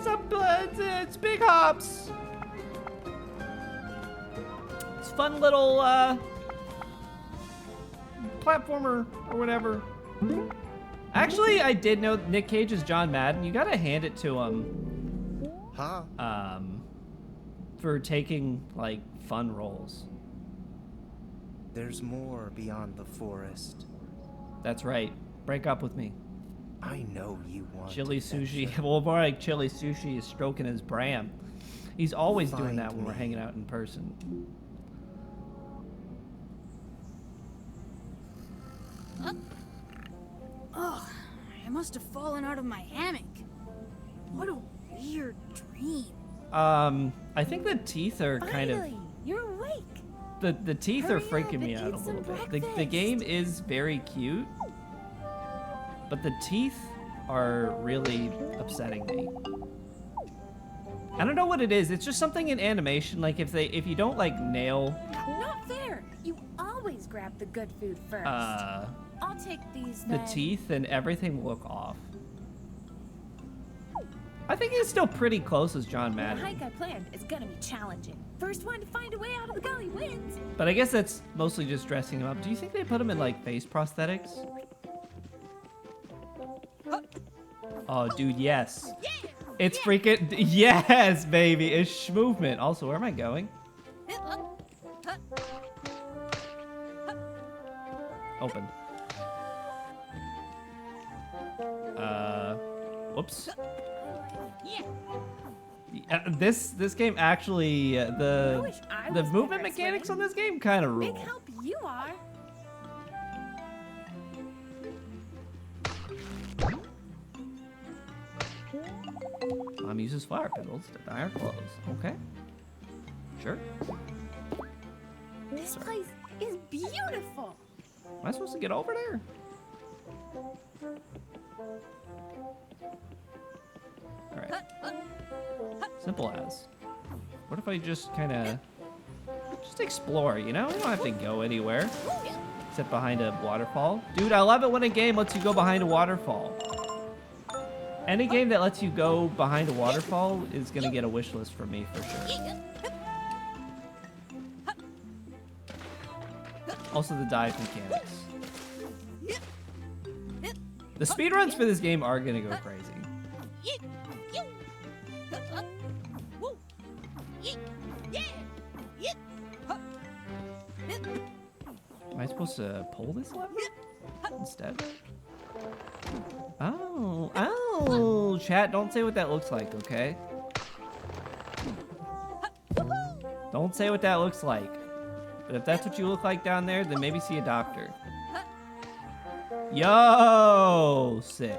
It's big hops. It's fun little platformer or whatever. Actually, I did know Nick Cage is John Madden. You gotta hand it to him. Huh? For taking like fun roles. There's more beyond the forest. That's right. Break up with me. I know you want Chili adventure. Sushi. Well, more like Chili Sushi is stroking his bram. He's always doing Find that when we're me. hanging out in person. Ugh, I must have fallen out of my hammock. What a weird dream. I think the teeth are kind of... Finally, you're awake. The teeth Hurry are up freaking me and out a eat some little bit. The breakfast. game is very cute, but the teeth are really upsetting me. I don't know what it is. It's just something in animation. Like if you don't like nail, Not fair. You always grab the good food first. I'll take these the then. teeth, then everything will look off. I think it's still pretty close as John The Madden, hike I planned is gonna be challenging. First one to find a way out of the gully wins. but I guess that's mostly just dressing him up. Do you think they put him in like face prosthetics? Oh, dude, yes. It's freaking yes, baby. It's movement. Also, where am I going? Open. Whoops. This game actually the wish I the was movement better at mechanics on swimming. this game kind of Big rule. help you are. Mom uses flower petals to dye her clothes. Okay. Sure. This place is beautiful. Am I supposed to get over there? Alright. Simple as. What if I just kind of... Just explore, you know? You don't have to go anywhere. Except behind a waterfall. Dude, I love it when a game lets you go behind a waterfall. Any game that lets you go behind a waterfall is going to get a wish list from me for sure. Also the dive mechanics. The speedruns for this game are gonna go crazy. Am I supposed to pull this lever instead? Oh, chat, don't say what that looks like, okay? Don't say what that looks like. But if that's what you look like down there, then maybe see a doctor. Yo, sick.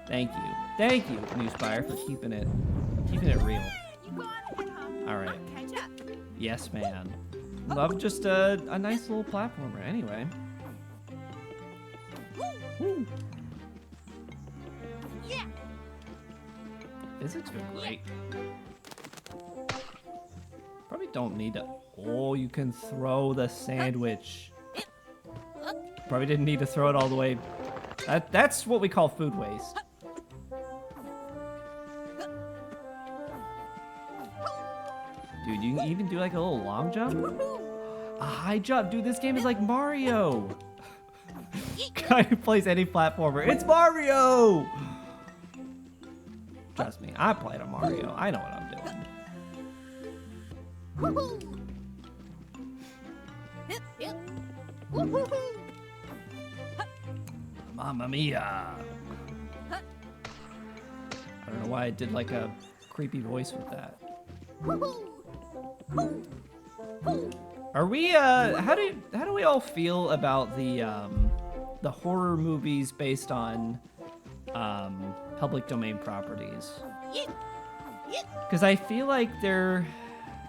Thank you, Newspire, for keeping it real. All right. Yes, man. Love just a nice little platformer. Anyway. Woo. Physics are great. Probably don't need to. Oh, you can throw the sandwich. Probably didn't need to throw it all the way. That's what we call food waste. Dude, you can even do like a little long jump. A high jump. Dude, this game is like Mario. Guy who plays any platformer. It's Mario! Trust me, I played a Mario. I know what I'm doing. Mamma mia. I don't know why I did like a creepy voice with that. Are we how do we all feel about the horror movies based on public domain properties? Because I feel like they're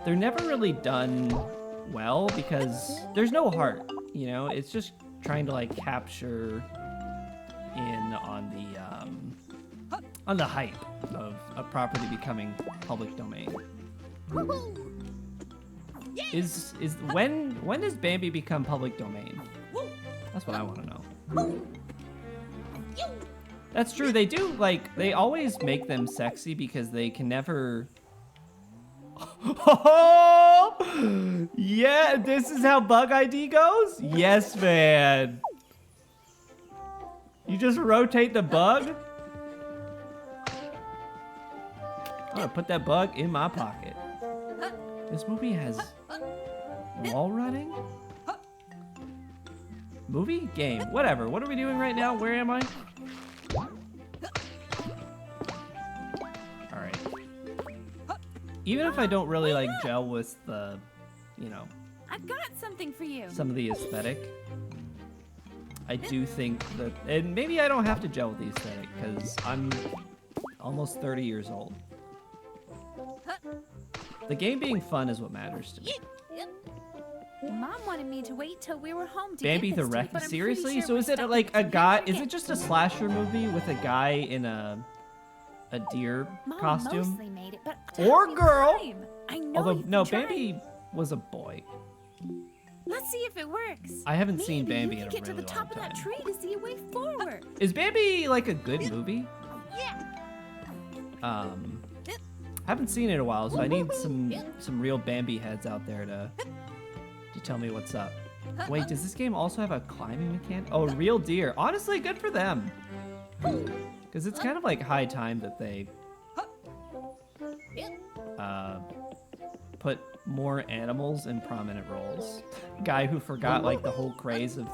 never really done well because there's no heart, you know? It's just trying to like capture in on the hype of a property becoming public domain. Is when does Bambi become public domain? That's what I want to know. That's true. They do, like, they always make them sexy because they can never... Oh! Yeah, this is how bug ID goes? Yes, man. You just rotate the bug? I'm gonna put that bug in my pocket. This movie has wall running? Movie? Game. Whatever. What are we doing right now? Where am I? Alright. Even if I don't really like gel with the, you know, I've got something for you. some of the aesthetic, I do think that, and maybe I don't have to gel with the aesthetic because I'm almost 30 years old. The game being fun is what matters to me. Mom wanted me to wait till we were home to Bambi get the this to you, Wreck? but I'm Seriously? pretty sure So we're is it stuck like a until guy? we Is it forget. just a slasher movie with a guy in a deer Mom costume? mostly made it, but Or time. girl. I know Although you've no, been trying. Bambi was a boy. Let's see if it works. I haven't seen Maybe Bambi you in a can get really to the top long of that time. tree to see a way forward. Is Bambi like a good movie? Yeah. Haven't seen it in a while, so I need some real Bambi heads out there to tell me what's up. Wait, does this game also have a climbing mechanic? Oh, real deer. Honestly, good for them. Because it's kind of like high time that they put more animals in prominent roles. Guy who forgot like the whole craze of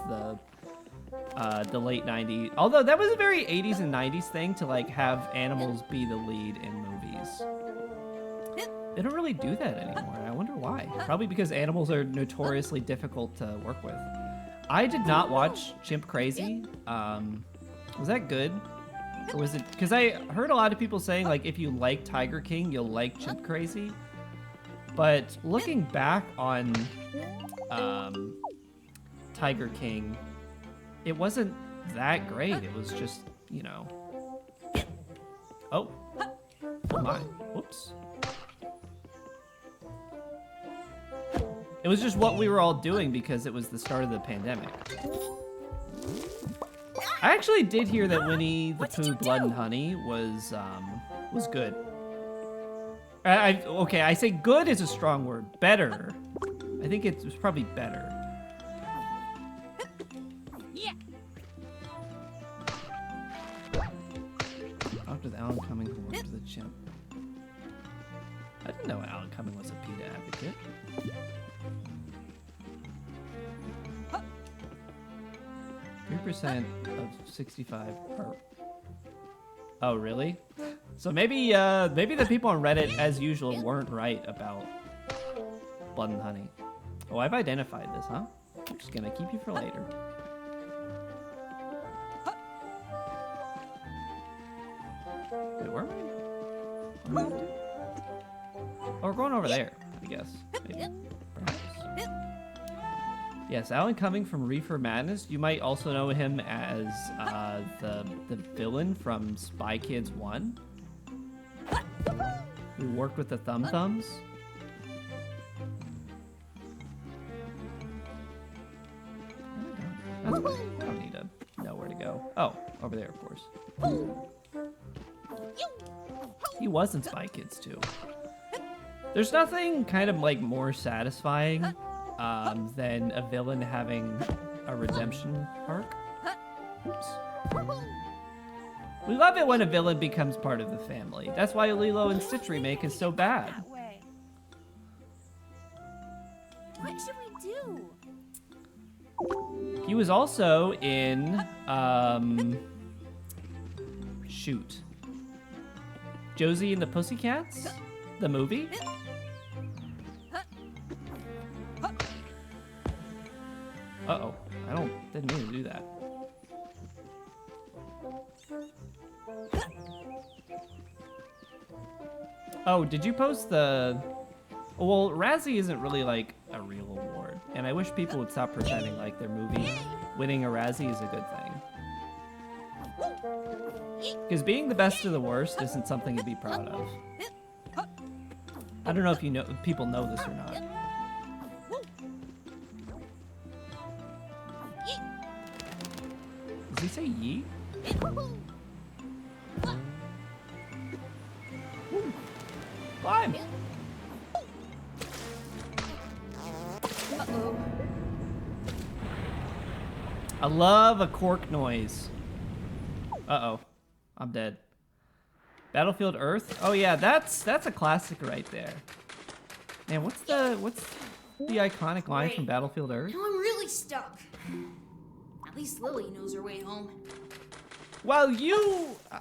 the late 90s. Although that was a very 80s and 90s thing to like have animals be the lead in movies. They don't really do that anymore. And I wonder why. Probably because animals are notoriously difficult to work with. I did not watch Chimp Crazy. Was that good? Or was it... Because I heard a lot of people saying, like, if you like Tiger King, you'll like Chimp Crazy. But looking back on Tiger King, it wasn't that great. It was just, you know... Oh. Oh my. Whoops. It was just what we were all doing because it was the start of the pandemic. I actually did hear that Winnie the Pooh Blood and Honey was good. Okay, I say good is a strong word. Better. I think it was probably better. Yeah. Talked with Alan Cumming who worked for the chimp. I didn't know Alan Cumming was a PETA advocate. %3 of 65 are... Oh, really? So maybe the people on Reddit, as usual, weren't right about Blood and Honey. Oh, I've identified this, huh? I'm just gonna keep you for later. Wait, where am I? Oh, we're going over there, I guess. Maybe. Perhaps. Yes, Alan Cumming from Reefer Madness. You might also know him as the villain from Spy Kids 1. Who worked with the Thumb Thumbs. Oh my god. That's fine. I don't need to know where to go. Oh, over there, of course. He was in Spy Kids 2. There's nothing kind of like more satisfying than a villain having a redemption arc. Oops. We love it when a villain becomes part of the family. That's why Lilo and Stitch remake is so bad. That way. What should we do? He was also in shoot. Josie and the Pussycats? The movie? Uh-oh. Didn't mean to do that. Oh, did you post the... Well, Razzie isn't really like a real award, and I wish people would stop pretending like their movie winning a Razzie is a good thing. Because being the best of the worst isn't something to be proud of. I don't know if people know this or not. Does he say yeet? Woo. Climb. Uh-oh. I love a cork noise. Uh-oh. I'm dead. Battlefield Earth? Oh yeah, that's a classic right there. Man, what's the iconic line from Great. Battlefield Earth? Now I'm really stuck. At least Lily knows her way home. While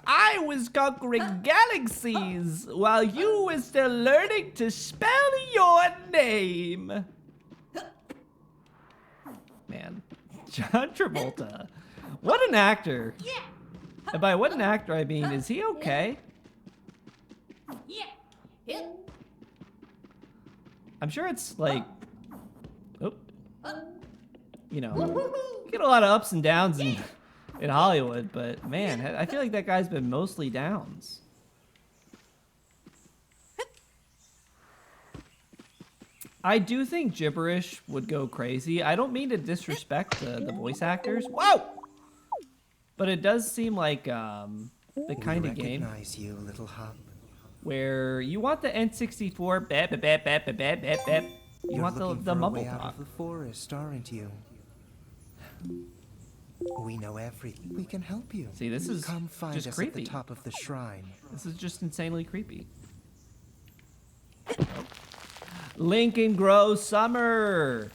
I was conquering galaxies, while you were still learning to spell your name. Man, John Travolta. What an actor. Yeah. And by what an actor I mean, is he okay? Yeah. Hit. I'm sure it's like, you know, Woohoo. you get a lot of ups and downs in Hollywood, but man, I feel like that guy's been mostly downs. I do think gibberish would go crazy. I don't mean to disrespect the voice actors. Whoa! But it does seem like the kind of game Recognize you, little hub. where you want the N64 bap bap bap bap bap bap bap bap. You You're want looking the for a mumble way out talk. of the forest, aren't you? We know everything. We can help you. See, this is Come find just us creepy. at the top of the shrine. This is just insanely creepy. Lincoln Grow Summer.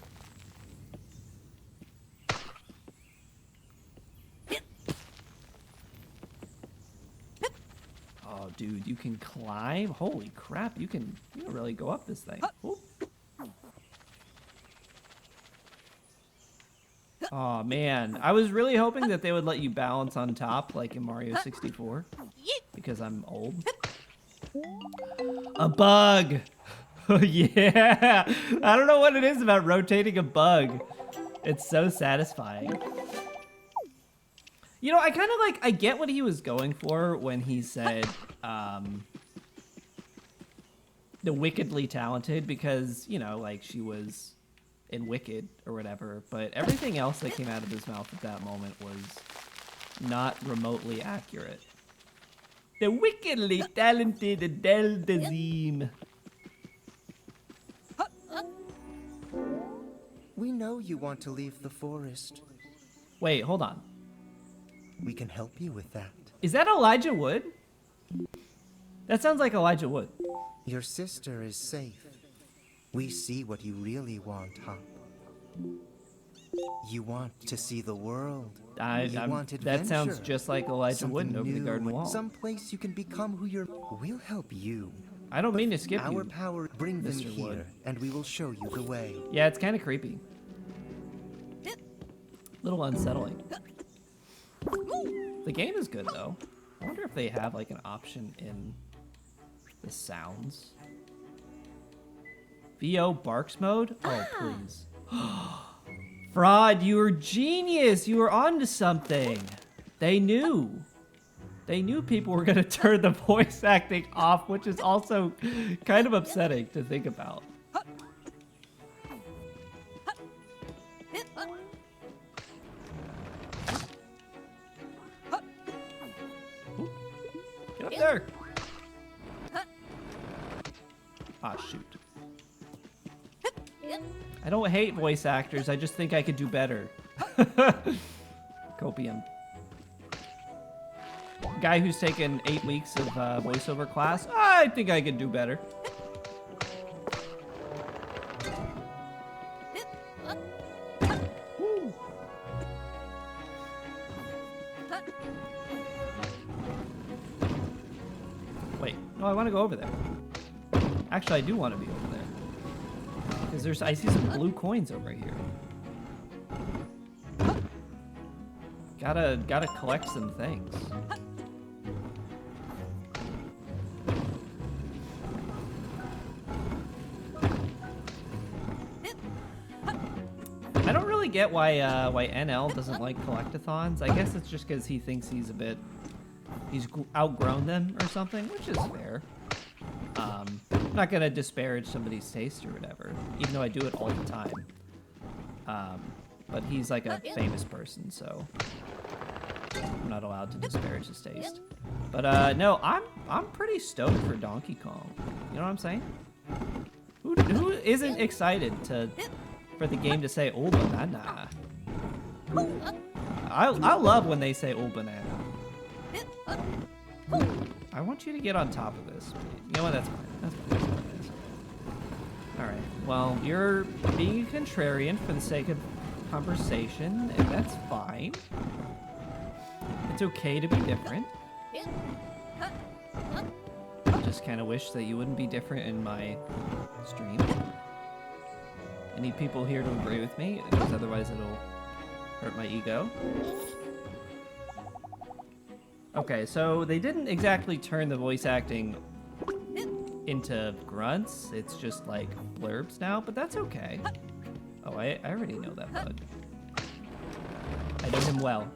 Oh, dude, you can climb. Holy crap, you can really go up this thing. Ooh. Oh man, I was really hoping that they would let you balance on top like in Mario 64 because I'm old. A bug. Oh yeah. I don't know what it is about rotating a bug. It's so satisfying. You know, I kind of like, I get what he was going for when he said the wickedly talented because, you know, like she was in Wicked or whatever, but everything else that came out of his mouth at that moment was not remotely accurate. The wickedly talented Adele Dazeem. We know you want to leave the forest. Wait, hold on. We can help you with that. Is that Elijah Wood? That sounds like Elijah Wood. Your sister is safe. We see what you really want, Hop. You want to see the world. You want that sounds adventure. just like Elijah Wood Something over the new, Garden Wall. Someplace you can become who you're. We'll help you. I don't mean to skip Our you. power, bring them Mr. here, Wood. and we will show you the way. Yeah, it's kind of creepy. Little unsettling. The game is good though. I wonder if they have like an option in the sounds. VO barks mode? Oh, please. Fraud, you were genius. You were onto something. They knew. They knew people were going to turn the voice acting off, which is also kind of upsetting to think about. Ooh, get up there. Ah, shoot. I don't hate voice actors, I just think I could do better. Copium. Guy who's taken 8 weeks of voiceover class, I think I could do better. Woo. Wait, no, I want to go over there. Actually, I do want to be over there. Because I see some blue coins over here. Gotta collect some things. I don't really get why NL doesn't like collectathons. I guess it's just because he thinks he's outgrown them or something, which is fair. I'm not gonna disparage somebody's taste or whatever, even though I do it all the time. But he's like a famous person, so I'm not allowed to disparage his taste. But no, I'm pretty stoked for Donkey Kong. You know what I'm saying? Who isn't excited for the game to say "Oh banana"? I love when they say "Oh banana." I want you to get on top of this. You know what? That's fine. That's fine. That's what it is. All right. Well, you're being a contrarian for the sake of conversation, and that's fine. It's okay to be different. I just kind of wish that you wouldn't be different in my stream. I need people here to agree with me, because otherwise it'll hurt my ego. Okay, so they didn't exactly turn the voice acting into grunts. It's just like blurbs now, but that's okay. Oh, I already know that bug. I know him well.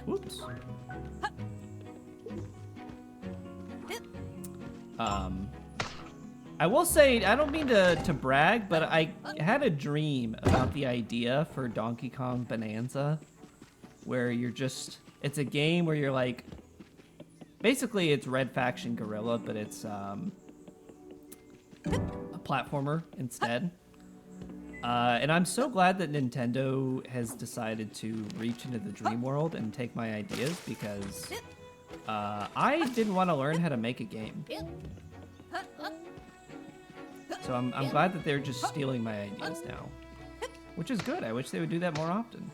Whoops. I will say, I don't mean to brag, but I had a dream about the idea for Donkey Kong Bonanza, where you're just, it's a game where you're like, basically it's Red Faction Guerrilla, but it's a platformer instead. And I'm so glad that Nintendo has decided to reach into the dream world and take my ideas, because I didn't want to learn how to make a game. So I'm glad that they're just stealing my ideas now, which is good. I wish they would do that more often.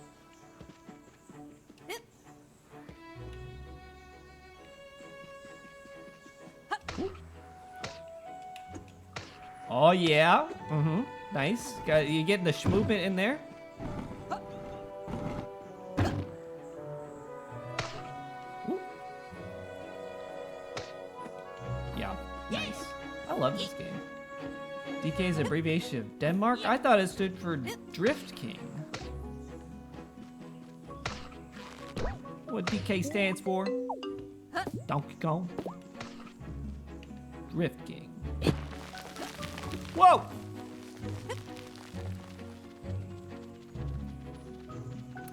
Oh yeah, nice. You getting the schmoopin in there? Ooh. Yeah, nice. I love this game. DK is an abbreviation of Denmark? I thought it stood for Drift King. What DK stands for? Donkey Kong. Drift King. Whoa!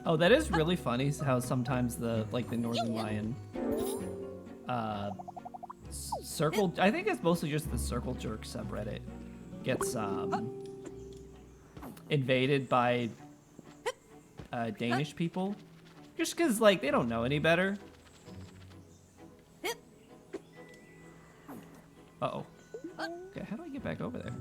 Oh, that is really funny how sometimes the Northern Lion circle, I think it's mostly just the Circle Jerk subreddit, gets invaded by Danish people, just because like they don't know any better. Uh-oh. Okay, how do I get back over there?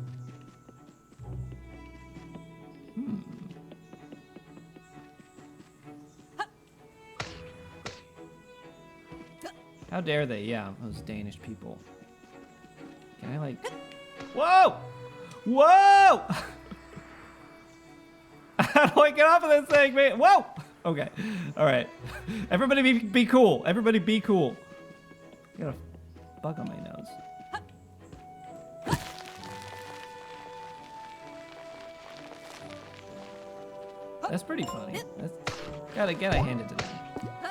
How dare they? Yeah, those Danish people. Can I like... Whoa! Whoa! How do I get off of this thing, man? Whoa! Okay. All right. Everybody be cool. Everybody be cool. I got a bug on my nose. That's pretty funny. That's, gotta hand it to them.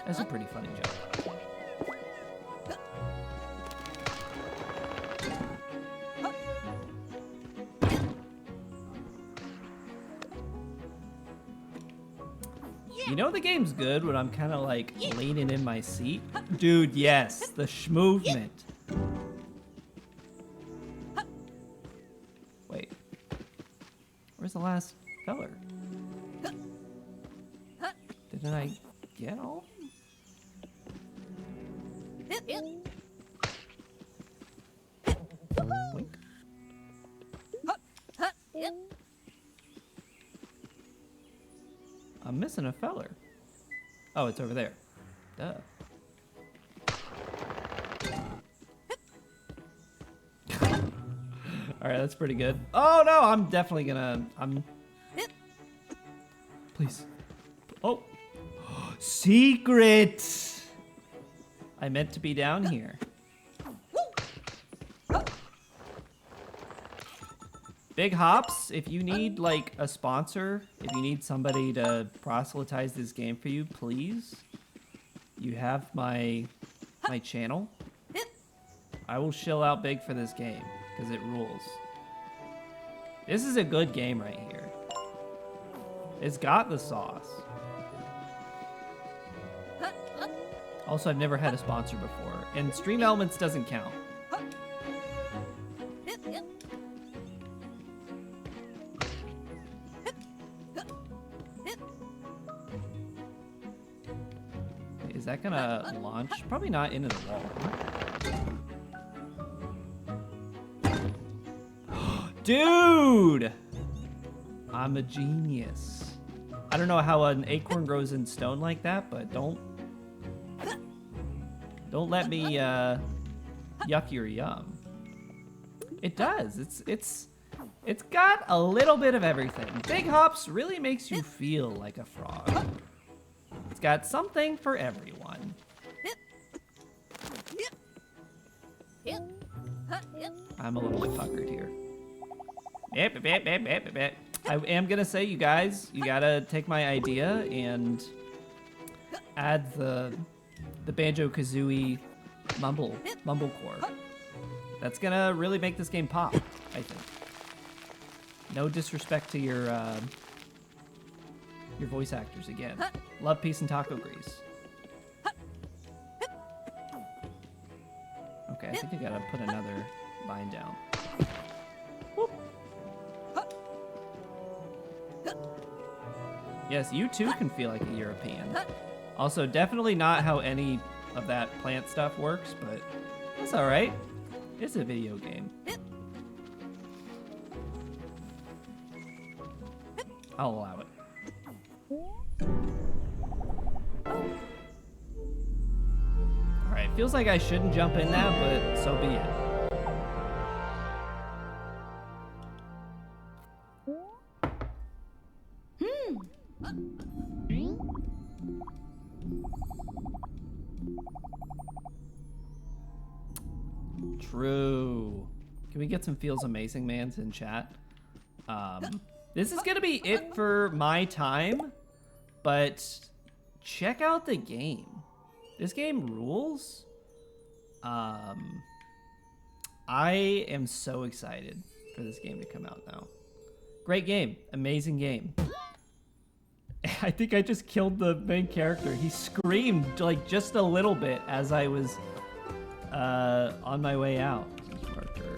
That's a pretty funny joke. You know the game's good when I'm kind of like leaning in my seat? Dude, yes, the schmovement. Wait, where's the last feller? Didn't I get all? Wink. I'm missing a feller. Oh, it's over there. Duh. Alright, that's pretty good. Oh no, I'm definitely gonna... Please. Oh. Secret! I meant to be down here. Big Hops, if you need like a sponsor, if you need somebody to proselytize this game for you, please. You have my channel. I will shill out big for this game because it rules. This is a good game right here. It's got the sauce. Also, I've never had a sponsor before, and Stream Elements doesn't count. Is that gonna launch? Probably not into the wall. Dude! I'm a genius. I don't know how an acorn grows in stone like that, but don't let me yuck your yum. It does. It's got a little bit of everything. Big Hops really makes you feel like a frog. It's got something for everyone. I'm a little bit puckered here. I am gonna say, you guys, you gotta take my idea and add the Banjo-Kazooie mumblecore. That's gonna really make this game pop, I think. No disrespect to your voice actors again. Love, peace, and taco grease. Okay, I think I gotta put another vine down. Whoop. Yes, you too can feel like a European. Also, definitely not how any of that plant stuff works, but that's alright. It's a video game. I'll allow it. Alright, feels like I shouldn't jump in that, but so be it. True. Can we get some Feels Amazing Mans in chat? This is gonna be it for my time, but check out the game. This game rules. I am so excited for this game to come out now. Great game, amazing game. I think I just killed the main character. He screamed like just a little bit as I was on my way out.